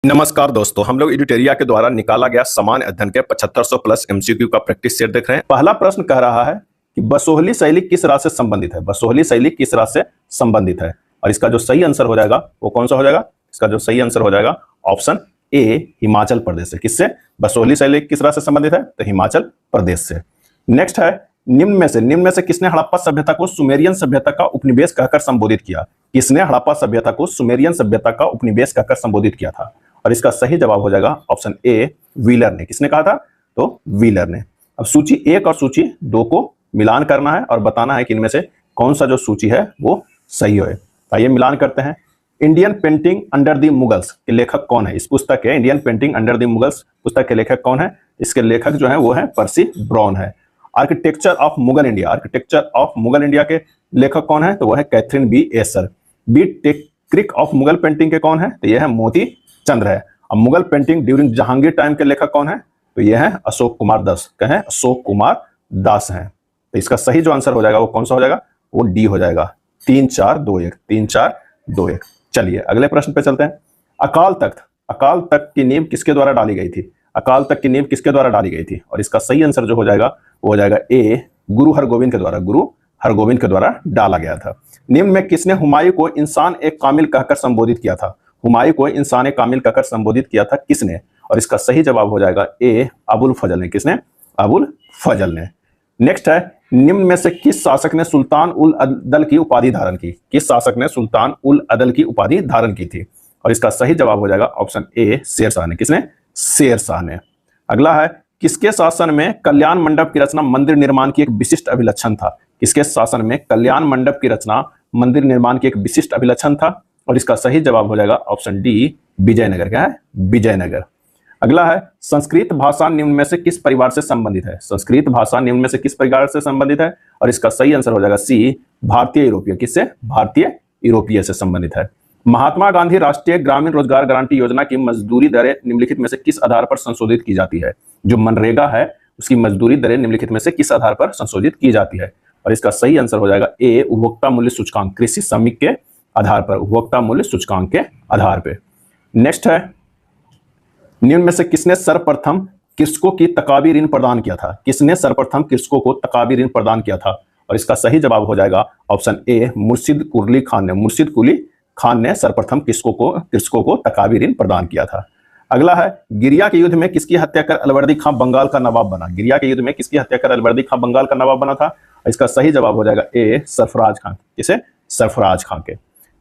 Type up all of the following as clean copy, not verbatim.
नमस्कार दोस्तों, हम लोग एडिटेरिया के द्वारा निकाला गया सामान्य अध्ययन के 7500 प्लस एमसीक्यू का प्रैक्टिस सेट देख रहे हैं। पहला प्रश्न कह रहा है कि बसोहली शैली किस राज्य से संबंधित है। बसोहली शैली किस राज्य से संबंधित है और इसका जो सही आंसर हो जाएगा वो कौन सा हो जाएगा। इसका जो सही आंसर हो जाएगा ऑप्शन ए, हिमाचल प्रदेश से। किससे? बसोहली शैली किस राज्य से संबंधित है तो हिमाचल प्रदेश से। नेक्स्ट है, निम्न में से किसने हड़प्पा सभ्यता को सुमेरियन सभ्यता का उपनिवेश कहकर संबोधित किया। किसने हड़प्पा सभ्यता को सुमेरियन सभ्यता का उपनिवेश कहकर संबोधित किया था और इसका सही जवाब हो जाएगा ऑप्शन ए, व्हीलर ने। किसने कहा था तो व्हीलर ने। अब सूची 1 और सूची 2 को मिलान करना है और बताना है कि इनमें से कौन सा जो सूची है वो सही है। आइए मिलान करते हैं। Indian painting under the Mughals के लेखक कौन है। इस पुस्तक के Indian painting under the Mughals पुस्तक के लेखक कौन है। इसके लेखक जो है वो है पर्सी ब्राउन है। Architecture of Mughal India, architecture of Mughal India के लेखक कौन है तो वह है Catherine B Asher. B technique of Mughal painting के कौन है तो यह है मोती चंद्र है। अब Mughal painting during Jahangir time के लेखक कौन है तो यह है अशोक कुमार दास। कहें अशोक कुमार दास हैं। तो इसका सही जो आंसर हो जाएगा वो कौन सा हो जाएगा, वो डी हो जाएगा। 3 4 2 1, 3 4 2 1। चलिए अगले प्रश्न पे चलते हैं। अकाल तख्त की नींव किसके द्वारा डाली गई थी। अकाल तख्त की नींव किसके द्वारा डाली गई थी और इसका सही आंसर जो हो जाएगा वो हो जाएगा ए, गुरु हरगोविंद के द्वारा। गुरु हरगोविंद के द्वारा डाला गया था। निम्न में किसने हुमायूं को इंसान एक कामिल कहकर संबोधित किया था। हुमायूं को इंसान कामिल कहकर संबोधित किया था किसने और इसका सही जवाब हो जाएगा ए, अबुल फजल ने। किसने? अबुल फजल ने। नेक्स्ट है, निम्न में से किस शासक ने सुल्तान उल अदल की उपाधि धारण की। किस शासक ने सुल्तान उल अदल की उपाधि धारण की थी और इसका सही जवाब हो जाएगा ऑप्शन ए, शेरशाह ने। किसने? शेरशाह ने। अगला है, किसके शासन में कल्याण मंडप की रचना मंदिर निर्माण की एक विशिष्ट अभिलक्षण था। किसके शासन में कल्याण मंडप की रचना मंदिर निर्माण की एक विशिष्ट अभिलक्षण था और इसका सही जवाब हो जाएगा ऑप्शन डी, विजयनगर। क्या है? विजयनगर। अगला है, संस्कृत भाषा निम्न में से किस परिवार से संबंधित है। संस्कृत भाषा निम्न में से किस परिवार से संबंधित है और इसका सही आंसर हो जाएगा सी, भारतीय यूरोपीय। किससे? भारतीय यूरोपीय से संबंधित है। महात्मा गांधी राष्ट्रीय ग्रामीण रोजगार गारंटी योजना की मजदूरी दरें निम्नलिखित में से किस आधार पर संशोधित की जाती है। जो मनरेगा है उसकी मजदूरी दरें निम्नलिखित में से किस आधार पर संशोधित की जाती है और इसका सही आंसर हो जाएगा ए, उपभोक्ता मूल्य सूचकांक, कृषि श्रमिक के आधार पर, उपभोक्ता मूल्य सूचकांक के आधार पर। नेक्स्ट है, निम्न में से किसने सर्वप्रथम कृषकों की तकाबी ऋण प्रदान किया था। किसने सर्वप्रथम कृषकों को तकाबी ऋण प्रदान किया था और इसका सही जवाब हो जाएगा ऑप्शन ए, मुर्शिद कुली खान ने। मुर्शिद कुली खान ने सर्वप्रथम कृषकों को तकाबी ऋण प्रदान किया था। अगला है, गिरिया के युद्ध में किसकी हत्या कर अलवर्दी खां बंगाल का नवाब बना। गिरिया के युद्ध में किसकी हत्या कर अलवर्दी खां बंगाल का नवाब बना था। इसका सही जवाब हो जाएगा ए, सरफराज खां। किसे? सरफराज खां के।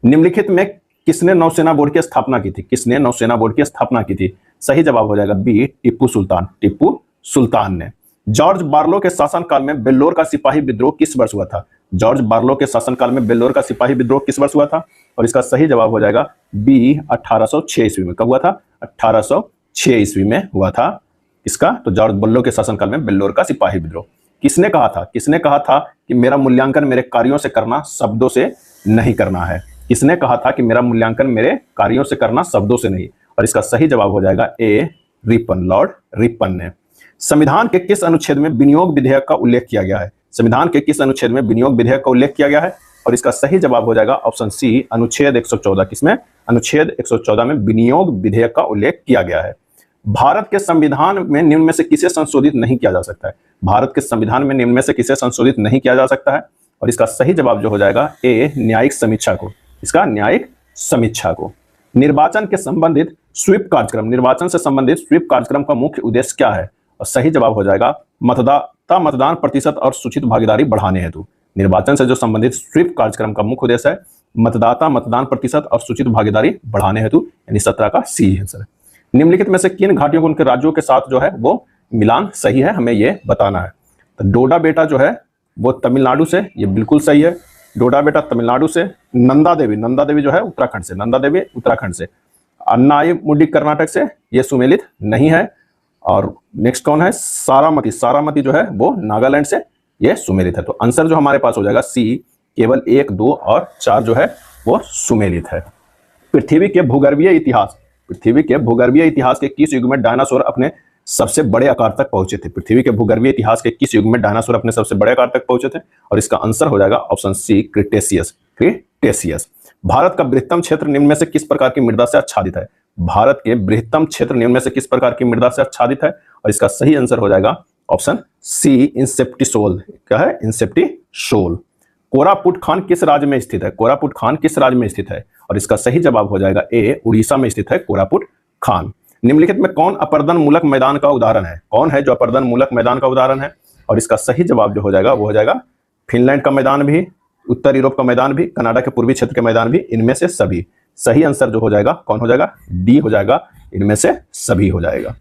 निम्नलिखित में किसने नौसेना बोर्ड की स्थापना की थी। किसने नौसेना बोर्ड की स्थापना की थी। सही जवाब हो जाएगा बी, टीपू सुल्तान। टीपू सुल्तान ने। जॉर्ज बार्लो के शासनकाल में बेल्लोर का सिपाही विद्रोह किस वर्ष हुआ था। जॉर्ज बार्लो के शासनकाल में बेल्लोर का सिपाही विद्रोह किस वर्ष हुआ था और इसका सही जवाब हो जाएगा बी, 1806 ईस्वी में। कब हुआ था? 1806 ईस्वी में हुआ था। इसका तो जॉर्ज बार्लो के शासनकाल में बेल्लोर का सिपाही विद्रोह। किसने कहा था? किसने कहा था कि मेरा मूल्यांकन मेरे कार्यों से करना, शब्दों से नहीं करना है। किसने कहा था कि मेरा मूल्यांकन मेरे कार्यों से करना, शब्दों से नहीं और इसका सही जवाब हो जाएगा ए, रिपन, लॉर्ड रिपन ने। संविधान के किस अनुच्छेद में विनियोग विधेयक का उल्लेख किया गया है। संविधान के किस अनुच्छेद में विनियोग विधेयक का उल्लेख किया गया है और इसका सही जवाब हो जाएगा ऑप्शन सी, अनुच्छेद 114। किसमें? अनुच्छेद 114 में विनियोग विधेयक का उल्लेख किया गया है। भारत के संविधान में निम्न में से किसे संशोधित नहीं किया जा सकता है। भारत के संविधान में निम्न में से किसे संशोधित नहीं किया जा सकता है और इसका सही जवाब जो हो जाएगा ए, न्यायिक समीक्षा को। इसका न्यायिक समीक्षा को। निर्वाचन के संबंधित स्वीप कार्यक्रम, निर्वाचन से संबंधित स्वीप कार्यक्रम का मुख्य उद्देश्य क्या है और सही जवाब हो जाएगा मतदाता मतदान प्रतिशत और सूचित भागीदारी बढ़ाने हेतु। निर्वाचन से जो संबंधित स्वीप कार्यक्रम का मुख्य उद्देश्य है मतदाता मतदान प्रतिशत और सूचित भागीदारी बढ़ाने हेतु, यानी 17 का सी है सर। निम्नलिखित में से किन घाटियों को उनके राज्यों के साथ जो है वो मिलान सही है, हमें ये बताना है। तो डोडा बेटा जो है वो तमिलनाडु से, ये बिल्कुल सही है। डोडा बेटा तमिलनाडु से। नंदा देवी जो है उत्तराखंड से। नंदा देवी उत्तराखंड से। अन्नाई मुडी कर्नाटक से, ये सुमेलित नहीं है। और नेक्स्ट कौन है? सारामती। सारामती जो है वो नागालैंड से, ये सुमेलित है। तो आंसर जो हमारे पास हो जाएगा सी, केवल 1, 2 और 4 जो है वो सुमेलित है। पृथ्वी के भूगर्भीय इतिहास के किस युग में डायनासोर अपने सबसे बड़े आकार तक पहुंचे थे। पृथ्वी के भूगर्भीय इतिहास के किस युग में डायनासोर अपने सबसे बड़े आकार तक पहुंचे थे और इसका आंसर हो जाएगा ऑप्शन सी, क्रिटेशियस। क्रिटेशियस। भारत का बृहत्तम क्षेत्र निम्न में से किस प्रकार की मृदा से आच्छादित है। भारत के बृहत्तम क्षेत्र निम्न में से किस प्रकार की मृदा से आच्छादित है? और इसका सही आंसर हो जाएगा ऑप्शन सी, इंसेप्टिसोल। क्या है? इंसेप्टिसोल। कोरापुट खान किस राज्य में स्थित है? कोरापुट खान किस राज्य में स्थित है? और इसका सही जवाब हो जाएगा ए, उड़ीसा में स्थित है कोरापुट खान। निम्नलिखित में कौन अपर्दन मूलक मैदान का उदाहरण है? कौन है जो अपर्दन मूलक मैदान का उदाहरण है? और इसका सही जवाब जो हो जाएगा वो हो जाएगा फिनलैंड का मैदान भी, उत्तर यूरोप का मैदान भी, कनाडा के पूर्वी क्षेत्र के मैदान भी, इनमें से सभी। सही आंसर जो हो जाएगा कौन हो जाएगा? डी हो जाएगा, इनमें से सभी हो जाएगा।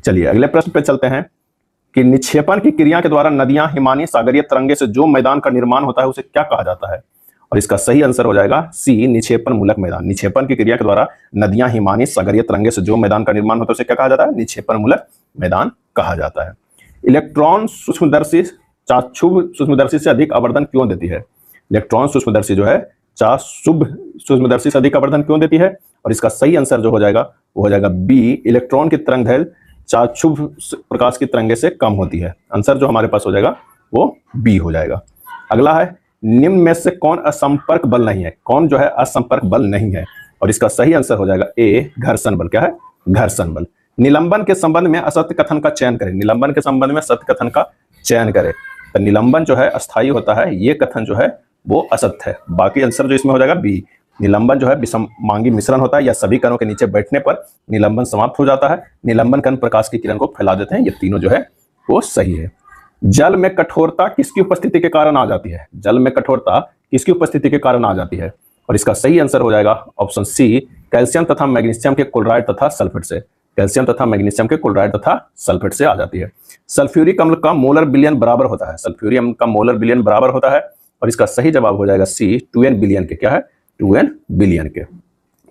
चलिए अगले प्रश्न पे चलते हैं कि निक्षेपण की क्रिया के द्वारा नदियां, हिमानी, सागरीय तरंगे से जो मैदान का निर्माण होता है उसे क्या कहा जाता है? और इसका सही आंसर हो जाएगा सी, निक्षेपण मूलक मैदान। निक्षेपण की क्रिया के द्वारा नदियां, हिमानी, सागरीय तरंगे से जो मैदान का निर्माण होता है उसे क्या कहा जाता है? निक्षेपण मूलक मैदान कहा जाता है। इलेक्ट्रॉन सूक्ष्मदर्शी चाक्षुष सूक्ष्मदर्शी से अधिक आवर्धन क्यों देती है? इलेक्ट्रॉन सूक्ष्मदर्शी जो है चाक्षुष सूक्ष्मदर्शी से अधिक आवर्धन क्यों देती है? और इसका सही आंसर जो हो जाएगा वो हो जाएगा बी, इलेक्ट्रॉन की तरंग दैर्घ्य चाक्षुष प्रकाश की तरंगे से कम होती है। आंसर जो हमारे पास हो जाएगा वो बी हो जाएगा। अगला है निम्न में से कौन असंपर्क बल नहीं है? कौन जो है असंपर्क बल नहीं है? और इसका सही आंसर हो जाएगा ए, घर्षण बल। क्या है? घर्षण बल। निलंबन के संबंध में असत्य कथन का चयन करें। निलंबन के संबंध में सत्य कथन का चयन करें। तो निलंबन जो है अस्थायी होता है, ये कथन जो है वो असत्य है। बाकी आंसर जो इसमें हो जाएगा बी, निलंबन जो है विषमांगी मिश्रण होता है या सभी कणों के नीचे बैठने पर निलंबन समाप्त हो जाता है। निलंबन कण प्रकाश की किरण को फैला देते हैं। ये तीनों जो है वो सही है। जल में कठोरता किसकी उपस्थिति के कारण आ जाती है? जल में कठोरता किसकी उपस्थिति के कारण आ जाती है? और इसका सही आंसर हो जाएगा ऑप्शन सी, कैल्शियम तथा मैग्नीशियम के क्लोराइड तथा सल्फेट से। कैल्शियम तथा मैग्नीशियम के क्लोराइड तथा सल्फेट से आ जाती है। सल्फ्यूरिक अम्ल का मोलर विलयन बराबर होता है। सल्फ्यूरिक अम्ल का मोलर विलयन बराबर होता है। और इसका सही जवाब हो जाएगा सी, 2n बिलियन के। क्या है? 2n बिलियन के।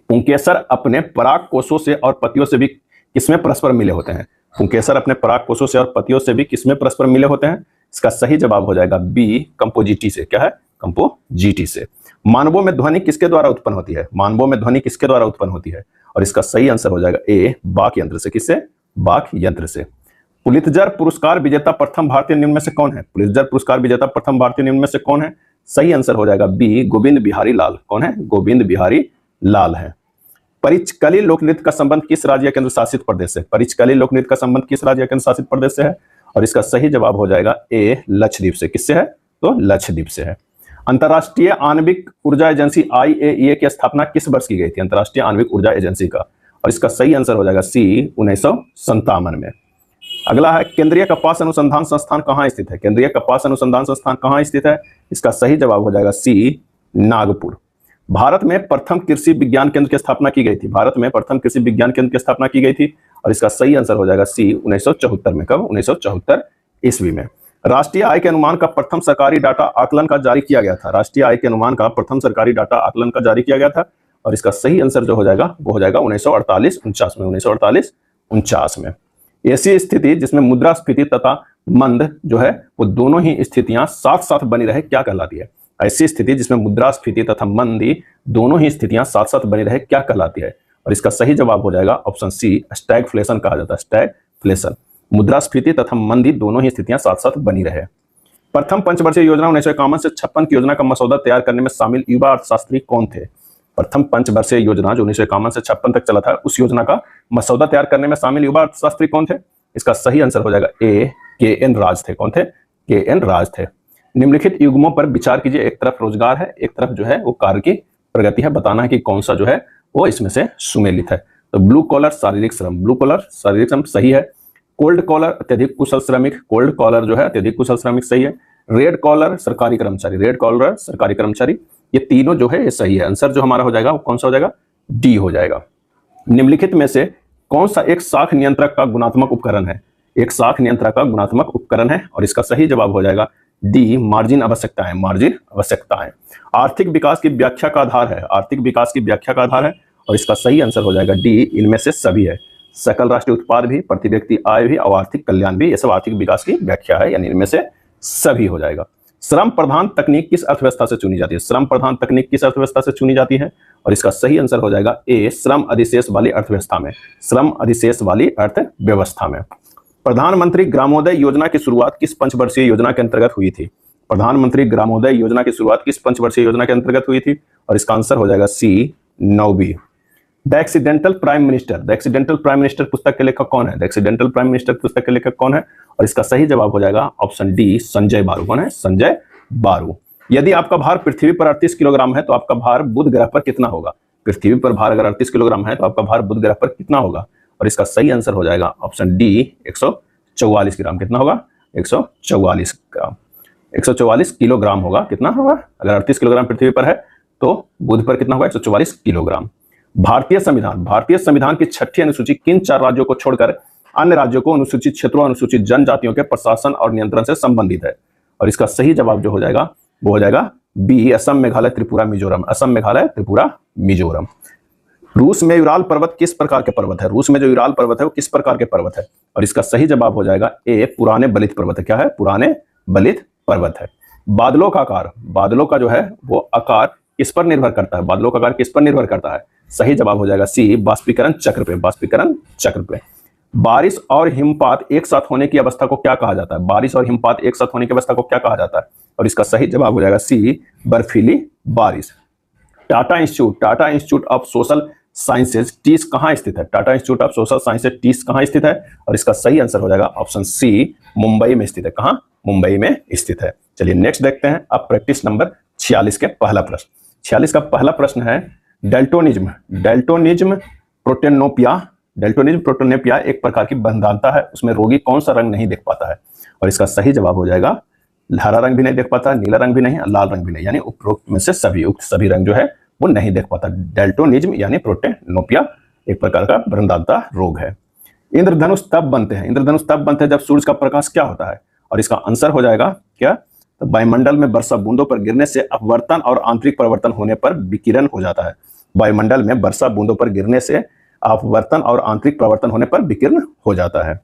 पुंकेसर अपने पराग कोषों से और पतियों से भी किसमें परस्पर मिले होते हैं? पुंकेसर अपने पराग कोषों से और पतियों से भी किसमें परस्पर मिले होते हैं? इसका सही जवाब हो जाएगा बी, कंपोजिटी से। क्या है? कंपोजिटी से। मानवों में ध्वनि किसके द्वारा उत्पन्न होती है? मानवों में ध्वनि किसके द्वारा उत्पन्न होती है? और इसका सही आंसर हो जाएगा ए, बाक यंत्र से। किससे? बाक यंत्र से। पुलित्जर पुरस्कार विजेता प्रथम भारतीय निम्न में से कौन है? पुलित्जर पुरस्कार विजेता प्रथम भारतीय निम्न में से कौन है? सही आंसर हो जाएगा बी, गोविंद बिहारी लाल। कौन है? गोविंद बिहारी लाल है। परिचकली लोक नृत्य का संबंध किस राज्य या केंद्र शासित प्रदेश से? परिचकली लोक नृत्य का संबंध किस राज्य या केंद्र शासित प्रदेश से है? और इसका सही जवाब हो जाएगा ए, लक्षद्वीप से। किससे है? तो लक्षद्वीप से है। अंतरराष्ट्रीय आणविक ऊर्जा एजेंसी IAEA की स्थापना किस वर्ष की गई थी? अंतरराष्ट्रीय आणविक ऊर्जा एजेंसी का। और इसका सही आंसर हो जाएगा सी, 1957 में। अगला है केंद्रीय कपास अनुसंधान संस्थान कहाँ स्थित है? केंद्रीय कपास अनुसंधान संस्थान कहाँ स्थित है? इसका सही जवाब हो जाएगा सी, नागपुर। भारत में प्रथम कृषि विज्ञान केंद्र की स्थापना की गई थी। भारत में प्रथम कृषि विज्ञान केंद्र की स्थापना की गई थी। और इसका सही आंसर हो जाएगा सी, 1974 में। कब? 1974 ईस्वी में। राष्ट्रीय आय के अनुमान का प्रथम सरकारी डाटा आकलन का जारी किया गया था। राष्ट्रीय आय के अनुमान का प्रथम सरकारी डाटा आकलन का जारी किया गया था। और इसका सही आंसर जो हो जाएगा वो हो जाएगा 1948-49 में। 1948-49 में। ऐसी स्थिति जिसमें मुद्रास्फीति तथा मंद जो है वो दोनों ही स्थितियां साथ साथ बनी रहे क्या कहलाती है? ऐसी स्थिति जिसमें मुद्रास्फीति तथा मंदी दोनों ही स्थितियां साथ साथ बनी रहे क्या कहलाती है? और इसका सही जवाब हो जाएगा ऑप्शन सी, स्टैगफ्लेशन कहा जाता है। स्टैगफ्लेशन। मुद्रास्फीति तथा मंदी दोनों ही स्थितियां साथ साथ बनी रहे। प्रथम पंचवर्षीय योजना 1951 से 56 की योजना का मसौदा तैयार करने में शामिल युवा अर्थशास्त्री कौन थे? प्रथम पंचवर्षीय योजना जो 1951 से 56 तक चला था, उस योजना का मसौदा तैयार करने में शामिल युवा अर्थशास्त्री कौन थे? इसका सही आंसर हो जाएगा ए, KN राज थे। कौन थे? KN राज थे। निम्नलिखित युग्मों पर विचार कीजिए। एक तरफ रोजगार है, एक तरफ जो है वो कार्य की प्रगति है। बताना है कि कौन सा जो है वो इसमें से सुमेलित है। तो ब्लू कॉलर शारीरिक श्रम, ब्लू कॉलर शारीरिक श्रम सही है। कोल्ड कॉलर अत्यधिक कुशल श्रमिक, कोल्ड कॉलर जो है अत्यधिक कुशल श्रमिक सही है। रेड कॉलर सरकारी कर्मचारी, रेड कॉलर सरकारी कर्मचारी, ये तीनों जो है ये सही है। आंसर जो हमारा हो जाएगा वो कौन सा हो जाएगा? डी हो जाएगा। निम्नलिखित में से कौन सा एक शाख नियंत्रक का गुणात्मक उपकरण है? एक शाख नियंत्रक का गुणात्मक उपकरण है। और इसका सही जवाब हो जाएगा डी, मार्जिन आवश्यकताएं। मार्जिन आवश्यकताएं आर्थिक विकास की व्याख्या का आधार है। आर्थिक विकास की व्याख्या का आधार है। और इसका सही आंसर हो जाएगा डी, इनमें से सभी है। सकल राष्ट्रीय उत्पाद भी, प्रति व्यक्ति आय भी और आर्थिक कल्याण भी, ये सब आर्थिक विकास की व्याख्या है, यानी इनमें से सभी हो जाएगा। श्रम प्रधान तकनीक किस अर्थव्यवस्था से चुनी जाती है? श्रम प्रधान तकनीक किस अर्थव्यवस्था से चुनी जाती है? और इसका सही आंसर हो जाएगा ए, श्रम अधिशेष वाली अर्थव्यवस्था में। श्रम अधिशेष वाली अर्थव्यवस्था में। प्रधानमंत्री ग्रामोदय योजना की शुरुआत किस पंचवर्षीय योजना के अंतर्गत हुई थी? प्रधानमंत्री ग्रामोदय योजना की शुरुआत किस पंचवर्षीय योजना के अंतर्गत हुई थी? और इसका आंसर हो जाएगा सी, 9वीं। The accidental prime minister, the accidental prime minister पुस्तक के लेखक कौन है? द एक्सीडेंटल प्राइम मिनिस्टर पुस्तक के लेखक कौन है? और इसका सही जवाब हो जाएगा ऑप्शन डी, संजय बारू। कौन है? संजय बारू। यदि आपका भार पृथ्वी पर 38 किलोग्राम है तो आपका भार बुध ग्रह पर कितना होगा? पृथ्वी पर भार अगर 38 किलोग्राम है तो आपका भार बुध ग्रह पर कितना होगा? और इसका सही आंसर हो जाएगा ऑप्शन डी, 144 ग्राम। कितना होगा? 144 ग्राम, 144 किलोग्राम होगा। कितना होगा? अगर 38 किलोग्राम पृथ्वी पर है तो बुध पर कितना होगा? 144 किलोग्राम। भारतीय संविधान की 6ठी अनुसूची किन 4 राज्यों को छोड़कर अन्य राज्यों को अनुसूचित क्षेत्रों, अनुसूचित जनजातियों के प्रशासन और नियंत्रण से संबंधित है? और इसका सही जवाब जो हो जाएगा वो हो जाएगा बी, असम, मेघालय, त्रिपुरा, मिजोरम। असम, मेघालय, त्रिपुरा, मिजोरम। रूस में यूराल पर्वत किस प्रकार के पर्वत है? रूस में जो यूराल पर्वत है वो किस प्रकार के पर्वत है? और इसका सही जवाब हो जाएगा ए, पुराने बलित पर्वत है। क्या है? पुराने बलित पर्वत है। बादलों का आकार, बादलों का जो है वो आकार किस पर निर्भर करता है? बादलों का आकार किस पर निर्भर करता है? सही जवाब हो जाएगा सी, बाष्पीकरण चक्र पे, बाष्पीकरण चक्र पे। बारिश और हिमपात एक साथ होने की अवस्था को क्या कहा जाता है? बारिश और हिमपात एक साथ होने की अवस्था को क्या कहा जाता है? और इसका सही जवाब हो जाएगा सी, बर्फीली बारिश। Tata institute of social sciences टीस कहाँ स्थित है? Tata institute of social sciences टीस कहाँ स्थित है? और इसका सही आंसर हो जाएगा ऑप्शन सी, मुंबई में स्थित है। कहाँ? मुंबई में स्थित है। चलिए नेक्स्ट देखते हैं अब प्रैक्टिस नंबर 46 के पहला प्रश्न। 46 का पहला प्रश्न है डेल्टोनिज्म प्रोटोनेपिया एक प्रकार की बंधानता है, उसमें रोगी कौन सा रंग नहीं देख पाता है? और इसका सही जवाब हो जाएगा हरा रंग भी नहीं देख पाता, नीला रंग भी नहीं, लाल रंग भी नहीं, यानी उपरोक्त में से सभी रंग जो है वो नहीं देख पाता। डेल्टोनिज्म यानी प्रोटोनेपिया एक प्रकार का बंधानता रोग है। इंद्रधनुष तब बनते हैं जब सूर्य का प्रकाश क्या होता है? और इसका आंसर हो जाएगा क्या? तो वायुमंडल में वर्षा बूंदों पर गिरने से अपवर्तन और आंतरिक परिवर्तन होने पर विकिरण हो जाता है। वायुमंडल में वर्षा बूंदों पर गिरने से अपवर्तन और आंतरिक परिवर्तन होने पर विकिरण हो जाता है।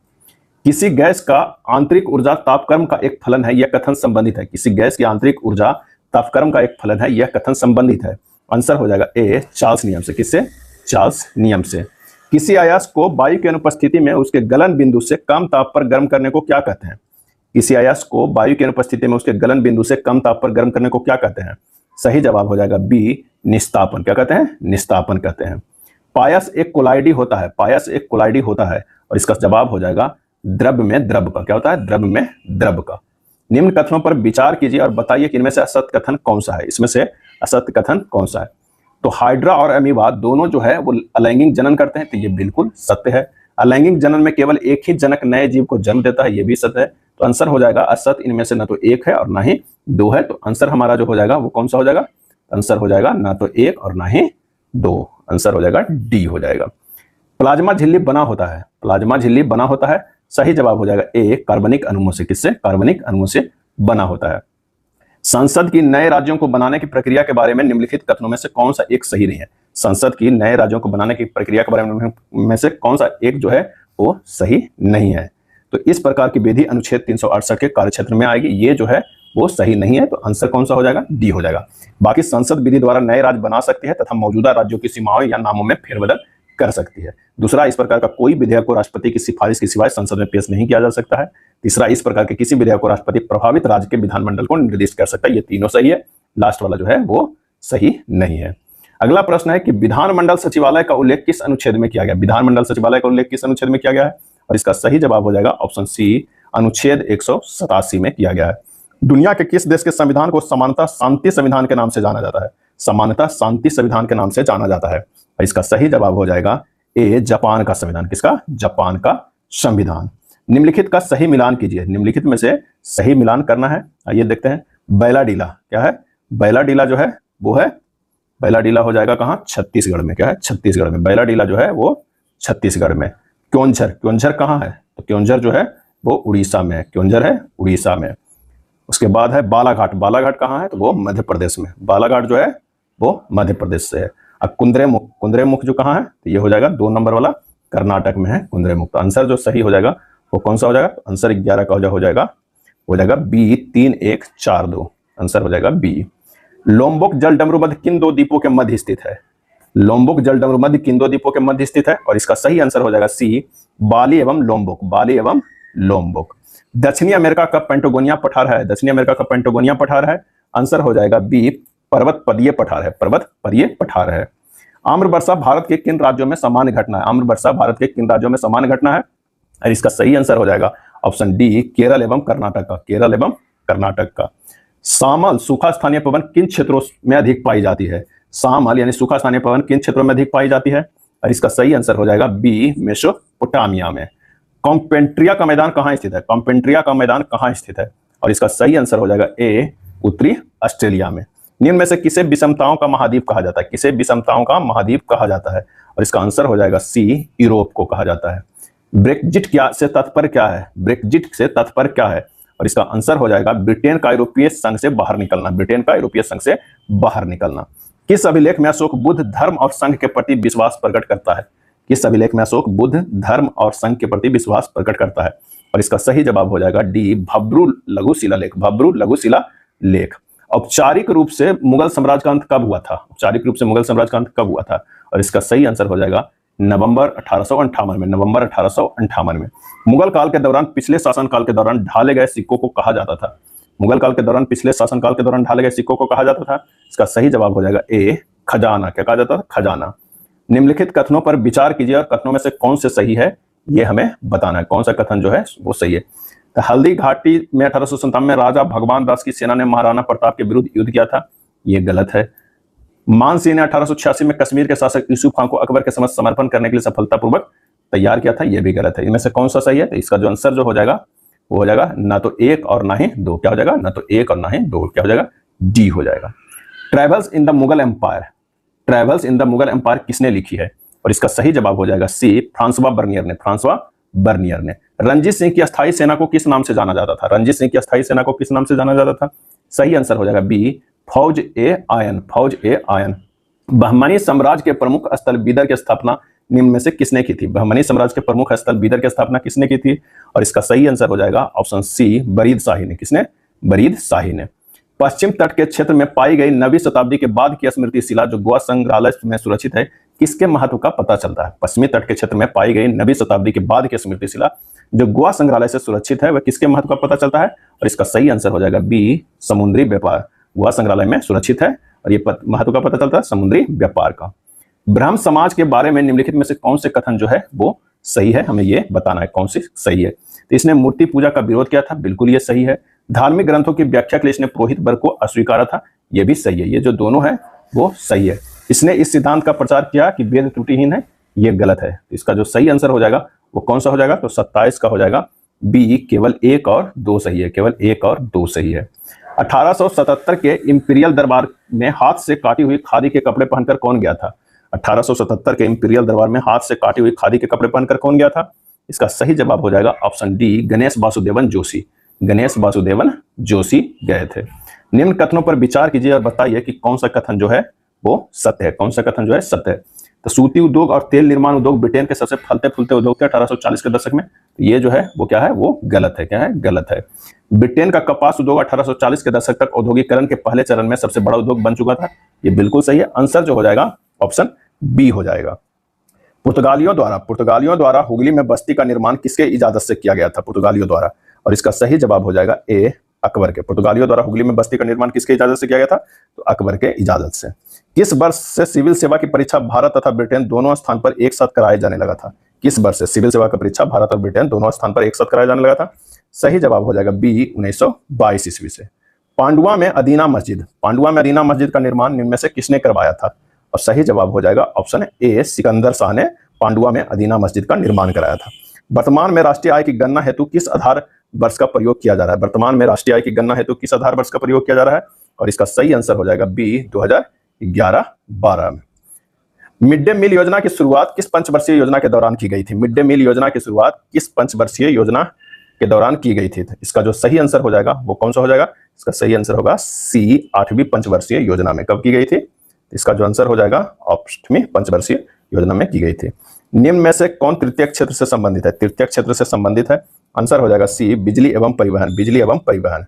किसी गैस का आंतरिक ऊर्जा तापक्रम का एक फलन है, यह कथन संबंधित है। किसी गैस की आंतरिक ऊर्जा तापक्रम का एक फलन है, यह कथन संबंधित है। आंसर हो जाएगा ए, चार्ल्स नियम से। किससे? चार्ल्स नियम से। किसी अयस्क को वायु की अनुपस्थिति में उसके गलन बिंदु से कम ताप पर गर्म करने को क्या कहते हैं? किसी अयस्क को वायु की अनुपस्थिति में उसके गलन बिंदु से कम ताप पर गर्म करने को क्या कहते हैं? सही जवाब हो जाएगा बी, निस्तापन। क्या कहते हैं? निस्तापन कहते हैं। पायस एक कोलाइडी होता है, पायस एक कोलाइडी होता है, और इसका जवाब हो जाएगा द्रव में द्रव का। क्या होता है? द्रव में द्रव का। निम्न कथनों पर विचार कीजिए और बताइए कि इनमें से असत्य कथन कौन सा है। इसमें से असत्य कथन कौन सा है? तो हाइड्रा और अमीबा दोनों जो है वो अलैंगिक जनन करते हैं, तो ये बिल्कुल सत्य है। अलैंगिक जनन में केवल एक ही जनक नए जीव को जन्म देता है, ये भी सत्य है। तो आंसर हो जाएगा असत्य इनमें से न तो एक है और ना ही दो है। तो आंसर हमारा जो हो जाएगा वो कौन सा हो जाएगा? आंसर हो जाएगा ना तो एक और ना ही दो। आंसर हो जाएगा डी हो जाएगा। प्लाज्मा झिल्ली बना होता है, प्लाज्मा झिल्ली बना होता है। सही जवाब हो जाएगा ए, कार्बनिक अणुओं से। किससे? कार्बनिक अणुओं से बना होता है। संसद की नए राज्यों को बनाने की प्रक्रिया के बारे में निम्नलिखित कथनों में से कौन सा एक सही नहीं है? संसद की नए राज्यों को बनाने की प्रक्रिया के बारे में से कौन सा एक जो है वो सही नहीं है? तो इस प्रकार की विधि अनुच्छेद 368 के कार्यक्षेत्र में आएगी, ये जो है वो सही नहीं है। तो आंसर कौन सा हो जाएगा? डी हो जाएगा। बाकी संसद विधि द्वारा नए राज्य बना सकती है तथा मौजूदा राज्यों की सीमाओं या नामों में फेरबदल कर सकती है। दूसरा, इस प्रकार का कोई विधेयक को राष्ट्रपति की सिफारिश के सिवाय संसद में पेश नहीं किया जा सकता है। तीसरा, इस प्रकार के किसी विधेयक को राष्ट्रपति प्रभावित राज्य के विधानमंडल को निर्दिष्ट कर सकता है। ये तीनों सही है, लास्ट वाला जो है वो सही नहीं है। अगला प्रश्न है कि विधानमंडल सचिवालय का उल्लेख किस अनुच्छेद में किया गया? विधानमंडल सचिवालय का उल्लेख किस अनुच्छेद में किया गया है? और इसका सही जवाब हो जाएगा ऑप्शन सी, अनुच्छेद 187 में किया गया है। दुनिया के किस देश के संविधान को समानता शांति संविधान के नाम से जाना जाता है? समानता शांति संविधान के नाम से जाना जाता है। और इसका सही जवाब हो जाएगा ए, जापान का संविधान। किसका? जापान का संविधान। निम्नलिखित का सही मिलान कीजिए। निम्नलिखित में से सही मिलान करना है। आइए देखते हैं। बैलाडीला क्या है? बैलाडीला जो है वो है, बैलाडीला हो जाएगा कहाँ? छत्तीसगढ़ में। क्या है? छत्तीसगढ़ में। बैलाडीला जो है वो छत्तीसगढ़ में। क्योंझर, क्योंझर कहाँ है? तो क्योंझर जो है वो उड़ीसा में है। क्योंझर है उड़ीसा में। उसके बाद है बालाघाट। बालाघाट कहाँ है? तो वो मध्य प्रदेश में। बालाघाट जो है वो मध्य प्रदेश से है। अब कुंद्रेमुख, कुंद्रेमुख जो कहाँ है? तो ये हो जाएगा 2 नंबर वाला, कर्नाटक में है कुंद्रेमुख। तो आंसर जो सही हो जाएगा वो कौन सा हो जाएगा? आंसर 11 का हो जाएगा बी, 3142। आंसर हो जाएगा बी। लोम्बोक जल डमरू मध्य किन 2 द्वीपों के मध्य स्थित है? लोम्बोक जल डमरू मध्य किन 2 द्वीपों के मध्य स्थित है? और इसका सही आंसर हो जाएगा सी, बाली एवं लोम्बोक। बाली एवं लोम्बोक। दक्षिणी अमेरिका का पेंटागोनिया पठार है। दक्षिणी अमेरिका का पेंटागोनिया पठार है। आंसर हो जाएगा बी, पर्वत पदीय पठार है। पर्वत पदीय पठार है। आम्र वर्षा भारत के किन राज्यों में सामान्य घटना है? आम्र वर्षा भारत के किन राज्यों में सामान्य घटना है? और इसका सही आंसर हो जाएगा ऑप्शन डी, केरल एवं कर्नाटक का। केरल एवं कर्नाटक का। सामल सूखा स्थानीय पवन किन क्षेत्रों में अधिक पाई जाती है? सामल यानी सूखा स्थानीय पवन किन क्षेत्रों में अधिक पाई जाती है? और इसका सही आंसर हो जाएगा बी, मेसोपोटामिया में। कॉम्पेंट्रिया का मैदान कहाँ स्थित है? कॉम्पेंट्रिया का मैदान कहाँ स्थित है? और इसका सही आंसर हो जाएगा ए, उत्तरी ऑस्ट्रेलिया में। निम्न में से किसे विषमताओं का महाद्वीप कहा जाता है? किसे विषमताओं का महाद्वीप कहा जाता है? और इसका आंसर हो जाएगा सी, यूरोप को कहा जाता है। ब्रेक्जिट क्या से तात्पर्य क्या है? ब्रेक्जिट से तात्पर्य क्या है? और इसका आंसर हो जाएगा ब्रिटेन का यूरोपीय संघ से बाहर निकलना। ब्रिटेन का यूरोपीय संघ से बाहर निकलना। किस अभिलेख में अशोक बुद्ध धर्म और संघ के प्रति विश्वास प्रकट करता है? किस अभिलेख में अशोक बुद्ध धर्म और संघ के प्रति विश्वास प्रकट करता है? और इसका सही जवाब हो जाएगा डी, भब्रू लघु शिलालेख। भब्रू लघु शिलालेख। औपचारिक रूप से मुगल साम्राज्य का अंत कब हुआ था? औपचारिक रूप से मुगल साम्राज्य का अंत कब हुआ था? और इसका सही आंसर हो जाएगा नवंबर 1858 में। नवंबर 1858 में। मुगल काल के दौरान, पिछले शासनकाल के दौरान ढाले गए सिक्कों को कहा जाता था? मुगल काल के दौरान, पिछले शासनकाल के दौरान ढाले गए सिक्कों को कहा जाता था? इसका सही जवाब हो जाएगा ए, खजाना। क्या कहा जाता था? खजाना। निम्नलिखित कथनों पर विचार कीजिए और कथनों में से कौन से सही है ये हमें बताना है। कौन सा कथन जो है वो सही है? तो हल्दी घाटी में 1857 में राजा भगवान दास की सेना ने महाराणा प्रताप के विरुद्ध युद्ध किया था, ये गलत है। मान सिंह ने 1886 में कश्मीर के शासक यूसुफ खान को अकबर के समक्ष समर्पण करने के लिए सफलतापूर्वक तैयार किया था, यह भी गलत है। इनमें से कौन सा सही है? तो इसका जो आंसर जो हो जाएगा वो हो जाएगा ना तो एक और ना ही दो। क्या हो जाएगा? ना तो एक और ना ही दो। क्या हो जाएगा? डी हो जाएगा। Travels in the Mughal empire. Travels in the Mughal empire किसने लिखी है? और इसका सही जवाब हो जाएगा सी, फ्रांसवा बर्नियर ने। फ्रांसवा बर्नियर ने। रंजीत सिंह की अस्थायी सेना को किस नाम से जाना जाता था? रंजीत सिंह की अस्थायी सेना को किस नाम से जाना जाता था? सही आंसर हो जाएगा बी, फौज ए आयन। फौज ए आयन। बहमनी साम्राज्य के प्रमुख स्थल बीदर की स्थापना निम्न में से किसने की थी? बहमनी साम्राज्य के प्रमुख स्थल बीदर की स्थापना किसने की थी? और इसका सही आंसर हो जाएगा ऑप्शन सी, बरीद शाही ने। किसने? बरीद शाही ने। पश्चिम तट के क्षेत्र में पाई गई 9वीं शताब्दी के बाद की स्मृति शिला जो गोवा संग्रहालय में सुरक्षित है, किसके महत्व का पता चलता है? पश्चिमी तट के क्षेत्र में पाई गई 9वीं शताब्दी के बाद की स्मृति शिला जो गोवा संग्रहालय से सुरक्षित है वह किसके महत्व का पता चलता है? और इसका सही आंसर हो जाएगा बी, समुद्री व्यापार। गोवा संग्रहालय में सुरक्षित है और ये महत्व का पता चलता है समुद्री व्यापार का। ब्रह्म समाज के बारे में निम्नलिखित में से कौन से कथन जो है वो सही है? हमें ये बताना है कौन सी सही है। तो इसने मूर्ति पूजा का विरोध किया था, बिल्कुल ये सही है। धार्मिक ग्रंथों की व्याख्या के लिए इसने पुरोहित वर्ग को अस्वीकारा था, ये भी सही है। ये जो दोनों है वो सही है। इसने इस सिद्धांत का प्रचार किया कि वेद त्रुटिहीन है, ये गलत है। इसका जो सही आंसर हो जाएगा वो कौन सा हो जाएगा? तो 27 का हो जाएगा बी, केवल 1 और 2 सही है। केवल 1 और 2 सही है। 1877 के इंपीरियल दरबार में हाथ से काटी हुई खादी के कपड़े पहनकर कौन गया था? 1877 के इंपीरियल दरबार में हाथ से काटी हुई खादी के कपड़े पहनकर कौन गया था? इसका सही जवाब हो जाएगा ऑप्शन डी, गणेश वासुदेवन जोशी। गणेश वासुदेवन जोशी गए थे। निम्न कथनों पर विचार कीजिए और बताइए कि कौन सा कथन जो है वो सत्य है। कौन सा कथन जो है सत्य है? तो सूती उद्योग और तेल निर्माण उद्योग ब्रिटेन के सबसे फलते फूलते उद्योग थे 1840 के दशक में। ये जो है वो क्या है? वो गलत है। क्या है? गलत है। ब्रिटेन का कपास उद्योग 1840 के दशक तक औद्योगिकरण के पहले चरण में सबसे बड़ा उद्योग बन चुका था, ये बिल्कुल सही है। आंसर जो हो जाएगा ऑप्शन बी हो जाएगा। पुर्तगालियों द्वारा हुगली में बस्ती का निर्माण किसके इजाजत से किया गया था? पुर्तगालियों द्वारा। और इसका सही जवाब हो जाएगा ए, अकबर के। पुर्तगालियों द्वारा हुगली में बस्ती का निर्माण किसके इजाजत से किया गया था? तो अकबर के इजाजत से। किस वर्ष से सिविल सेवा की परीक्षा भारत तथा ब्रिटेन दोनों स्थान पर एक साथ कराए जाने लगा था? किस वर्ष से सिविल सेवा की परीक्षा भारत और ब्रिटेन दोनों स्थान पर एक साथ कराया जाने लगा था? सही जवाब हो जाएगा बी, 1922 ईस्वी से। पांडुआ में अदीना मस्जिद का निर्माण निम्न में से किसने करवाया था? और सही जवाब हो जाएगा ऑप्शन ए, सिकंदर शाह ने पांडुआ में अदीना मस्जिद का निर्माण कराया था। वर्तमान में राष्ट्रीय आय की गणना हेतु किस आधार वर्ष का प्रयोग किया जा रहा है? वर्तमान में राष्ट्रीय आय की गणना हेतु किस आधार वर्ष का प्रयोग किया जा रहा है? और इसका सही आंसर हो जाएगा बी, 2011-12 में। मिड डे मील योजना की शुरुआत किस पंचवर्षीय योजना के दौरान की गई थी? मिड डे मील योजना की शुरुआत किस पंचवर्षीय योजना के दौरान की गई थी? इसका जो सही आंसर हो जाएगा वो कौन सा हो जाएगा? इसका सही आंसर होगा सी, 8वीं पंचवर्षीय योजना में। कब की गई थी? इसका जो आंसर हो जाएगा 8वीं पंचवर्षीय योजना में की गई थी। निम्न में से कौन तृतीय क्षेत्र से संबंधित है? तृतीय क्षेत्र से संबंधित है। आंसर हो जाएगा सी, बिजली एवं परिवहन। बिजली एवं परिवहन।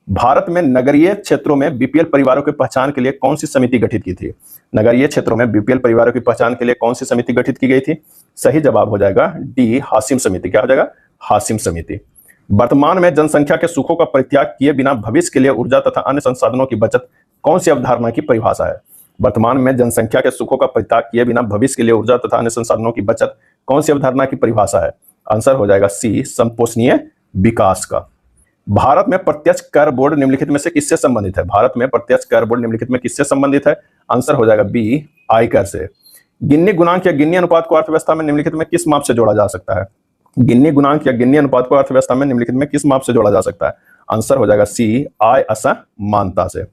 भारत में नगरीय क्षेत्रों में बीपीएल परिवारों की पहचान के लिए कौन सी समिति गठित की थी? नगरीय क्षेत्रों में बीपीएल परिवारों की पहचान के लिए कौन सी समिति गठित की गई थी? सही जवाब हो जाएगा डी, हाशिम समिति। क्या हो जाएगा? हाशिम समिति। वर्तमान में जनसंख्या के सुखों का परित्याग किए बिना भविष्य के लिए ऊर्जा तथा अन्य संसाधनों की बचत कौन सी अवधारणा की परिभाषा है? वर्तमान में जनसंख्या के सुखों का परित्याग किए बिना भविष्य के लिए ऊर्जा तथा अन्य संसाधनों की बचत कौन सी अवधारणा की परिभाषा है? आंसर हो जाएगा सी, संपोषणीय विकास का। भारत में प्रत्यक्ष कर बोर्ड निम्नलिखित में से किससे संबंधित है? भारत में प्रत्यक्ष कर बोर्ड निम्नलिखित में किससे संबंधित है? आंसर हो जाएगा बी, आयकर से। गिन्नी गुणांक या गिन्नी अनुपात को अर्थव्यवस्था में निम्नलिखित में किस माप से जोड़ा जा सकता है? गिन्नी गुणांक या गिन्नी अनुपात को अर्थव्यवस्था में निम्नलिखित में किस माप से जोड़ा जा सकता है? आंसर हो जाएगा सी, आय असमानता से।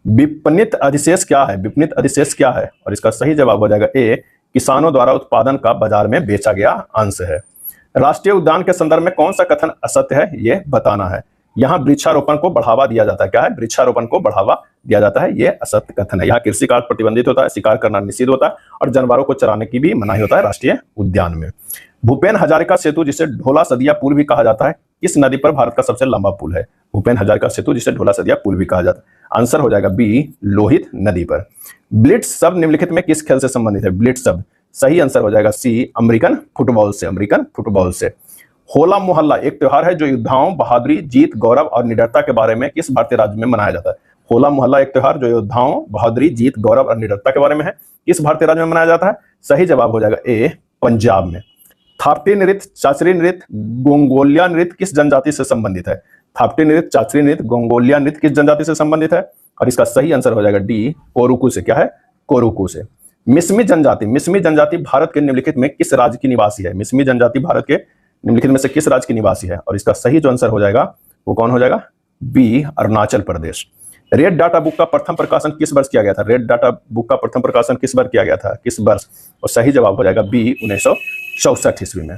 विपणित अधिशेष क्या है? विपणित अधिशेष क्या है? और इसका सही जवाब हो जाएगा ए, किसानों द्वारा उत्पादन का बाजार में बेचा गया अंश है। राष्ट्रीय उद्यान के संदर्भ में कौन सा कथन असत्य है, यह बताना है। यहाँ वृक्षारोपण को बढ़ावा दिया जाता है। क्या है? वृक्षारोपण को बढ़ावा दिया जाता है, यह असत्य कथन है। यहाँ कृषि कार्य प्रतिबंधित होता है, शिकार करना निषिद्ध होता है और जानवरों को चराने की भी मनाही होता है राष्ट्रीय उद्यान में। भूपेन हजारिका सेतु, जिसे ढोला सदिया पुल भी कहा जाता है, किस नदी पर भारत का सबसे लंबा पुल है? भूपेन हजारिका सेतु, जिसे ढोला सदिया पुल भी कहा जाता है। आंसर हो जाएगा बी, लोहित नदी पर। ब्लिट्स शब्द निम्नलिखित में किस खेल से संबंधित है? ब्लिट्स शब्द, सही आंसर हो जाएगा सी, अमेरिकन फुटबॉल से। अमेरिकन फुटबॉल से। होला मोहल्ला एक त्योहार है जो योद्धाओं, बहादुरी, जीत, गौरव और निडरता के बारे में किस भारतीय राज्य में मनाया जाता है? होला मोहल्ला एक त्योहार जो योद्धाओं, बहादुरी, जीत, गौरव और निडरता के बारे में है, किस भारतीय राज्य में मनाया जाता है? सही जवाब हो जाएगा ए, पंजाब में। थापटी नृत्य, चाचरी नृत्य, गोंगोलिया नृत्य किस जनजाति से संबंधित है? थापटी नृत्य, चाचरी नृत्य, गोंगोलिया नृत्य किस जनजाति से संबंधित है? और इसका सही आंसर हो जाएगा डी, कोरुकू से। क्या है? कोरुकू से। मिसमी जनजाति, मिसमी जनजाति भारत के निम्नलिखित में किस राज्य की निवासी है? मिसमी जनजाति भारत के निम्नलिखित में से किस राज्य की निवासी है? और इसका सही जो आंसर हो जाएगा वो कौन हो जाएगा? B, Arunachal Pradesh. Red data book का प्रथम प्रकाशन किस वर्ष किया गया था? रेड डाटा बुक का प्रथम प्रकाशन किस वर्ष किया गया था? किस वर्ष? और सही जवाब हो जाएगा बी, 1964 ईस्वी में।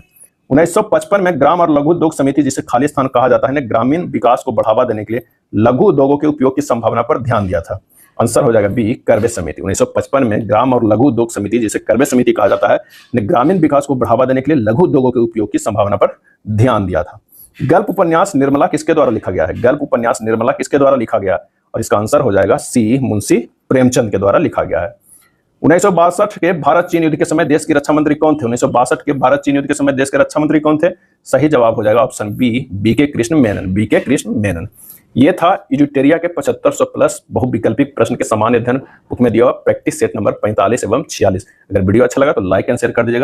1955 में ग्राम और लघु उद्योग समिति, जिसे खाली स्थान कहा जाता है, ने ग्रामीण विकास को बढ़ावा देने के लिए लघु उद्योगों के उपयोग की संभावना पर ध्यान दिया था। आंसर हो जाएगा बी, करवे समिति। 1955 में ग्राम और लघु उद्योग समिति, जिसे करवे समिति कहा जाता है, ने ग्रामीण विकास को बढ़ावा देने के लिए लघु उद्योगों के उपयोग की संभावना पर ध्यान दिया था। गल्प उपन्यास निर्मला किसके द्वारा लिखा गया है? गल्प उपन्यास निर्मला किसके द्वारा लिखा गया? और इसका आंसर हो जाएगा सी, मुंशी प्रेमचंद के द्वारा लिखा गया है। 1962 के भारत चीन युद्ध के समय देश के रक्षा मंत्री कौन थे? 1962 के भारत चीन युद्ध के समय देश के रक्षा मंत्री कौन थे? सही जवाब हो जाएगा option B, BK Krishna Menon. BK Krishna Menon. ये था इजुटेरिया के 7500 प्लस बहुविकल्पिक प्रश्न के सामान्य अध्ययन बुक में दिया हुआ प्रैक्टिस सेट नंबर 45 एवं 46। अगर वीडियो अच्छा लगा तो लाइक एंड शेयर कर दीजिएगा।